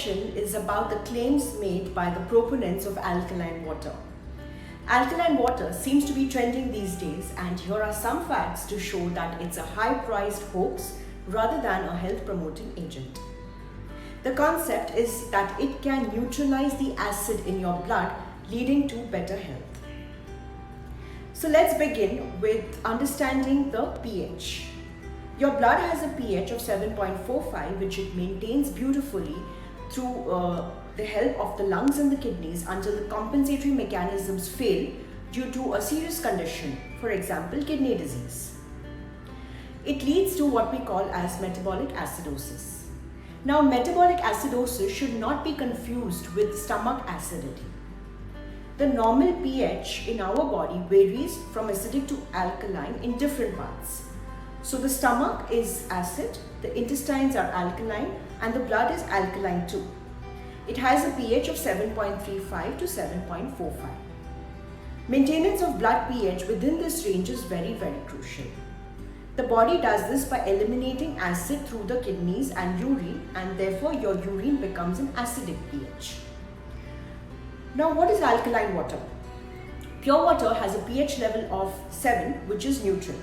question is about the claims made by the proponents of alkaline water. Alkaline water seems to be trending these days, and here are some facts to show that it's a high-priced hoax rather than a health-promoting agent. The concept is that it can neutralize the acid in your blood, leading to better health. So let's begin with understanding the pH. Your blood has a pH of 7.45, which it maintains beautifully through the help of the lungs and the kidneys until the compensatory mechanisms fail due to a serious condition, for example, kidney disease. It leads to what we call as metabolic acidosis. Now, metabolic acidosis should not be confused with stomach acidity. The normal pH in our body varies from acidic to alkaline in different parts. So the stomach is acid, the intestines are alkaline, and the blood is alkaline too. It has a pH of 7.35 to 7.45. Maintenance of blood pH within this range is very, very crucial. The body does this by eliminating acid through the kidneys and urine, and therefore your urine becomes an acidic pH. Now, what is alkaline water? Pure water has a pH level of 7, which is neutral.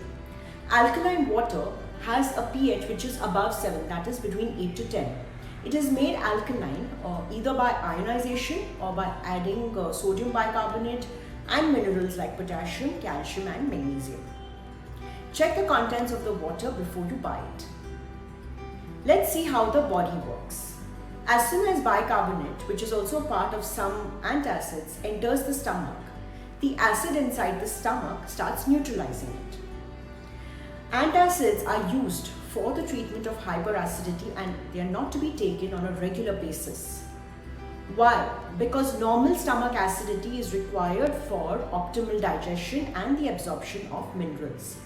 Alkaline water has a pH which is above 7, that is between 8 to 10. It is made alkaline either by ionization or by adding sodium bicarbonate and minerals like potassium, calcium and magnesium. Check the contents of the water before you buy it. Let's see how the body works. As soon as bicarbonate, which is also part of some antacids, enters the stomach, the acid inside the stomach starts neutralizing it. Antacids are used for the treatment of hyperacidity, and they are not to be taken on a regular basis. Why? Because normal stomach acidity is required for optimal digestion and the absorption of minerals.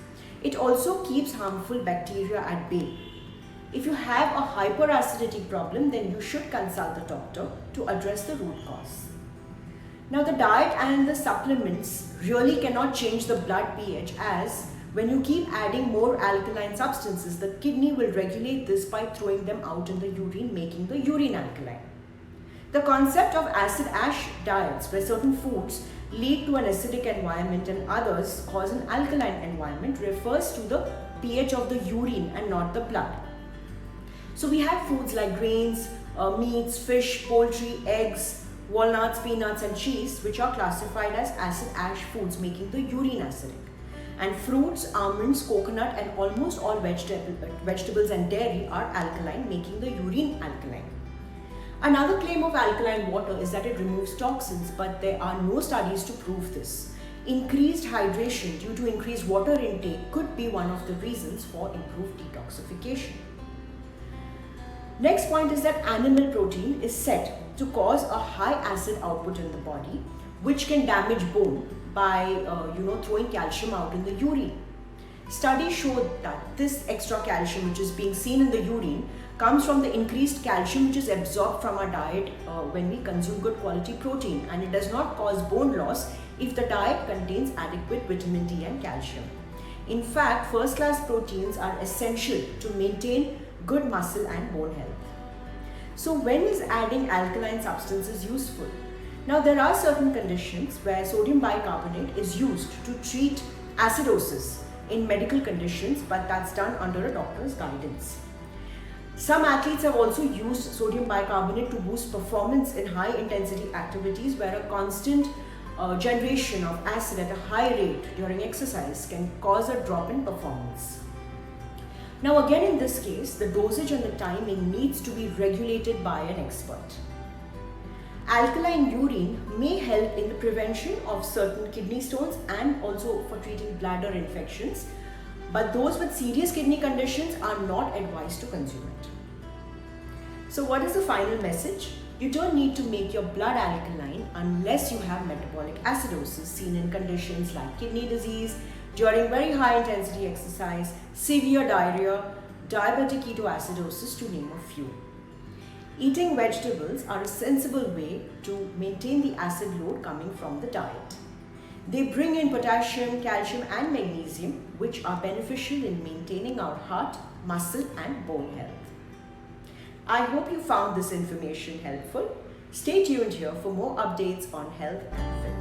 It also keeps harmful bacteria at bay. If you have a hyperacidity problem, then you should consult the doctor to address the root cause. Now, the diet and the supplements really cannot change the blood pH, as when you keep adding more alkaline substances, the kidney will regulate this by throwing them out in the urine, making the urine alkaline. The concept of acid ash diets, where certain foods lead to an acidic environment and others cause an alkaline environment, refers to the pH of the urine and not the blood. So we have foods like grains, meats, fish, poultry, eggs, walnuts, peanuts and cheese, which are classified as acid ash foods, making the urine acidic. And fruits, almonds, coconut and almost all vegetables and dairy are alkaline, making the urine alkaline. Another claim of alkaline water is that it removes toxins, but there are no studies to prove this. Increased hydration due to increased water intake could be one of the reasons for improved detoxification. Next point is that animal protein is said to cause a high acid output in the body, which can damage bone by throwing calcium out in the urine. Studies show that this extra calcium which is being seen in the urine comes from the increased calcium which is absorbed from our diet when we consume good quality protein, and it does not cause bone loss if the diet contains adequate vitamin D and calcium. In fact, first-class proteins are essential to maintain good muscle and bone health. So when is adding alkaline substances useful? Now, there are certain conditions where sodium bicarbonate is used to treat acidosis in medical conditions, but that's done under a doctor's guidance. Some athletes have also used sodium bicarbonate to boost performance in high intensity activities where a constant generation of acid at a high rate during exercise can cause a drop in performance. Now again, in this case, the dosage and the timing needs to be regulated by an expert. Alkaline urine may help in the prevention of certain kidney stones and also for treating bladder infections, but those with serious kidney conditions are not advised to consume it. So what is the final message? You don't need to make your blood alkaline unless you have metabolic acidosis seen in conditions like kidney disease, during very high intensity exercise, severe diarrhea, diabetic ketoacidosis, to name a few. Eating vegetables are a sensible way to maintain the acid load coming from the diet. They bring in potassium, calcium and magnesium, which are beneficial in maintaining our heart, muscle and bone health. I hope you found this information helpful. Stay tuned here for more updates on health and fitness.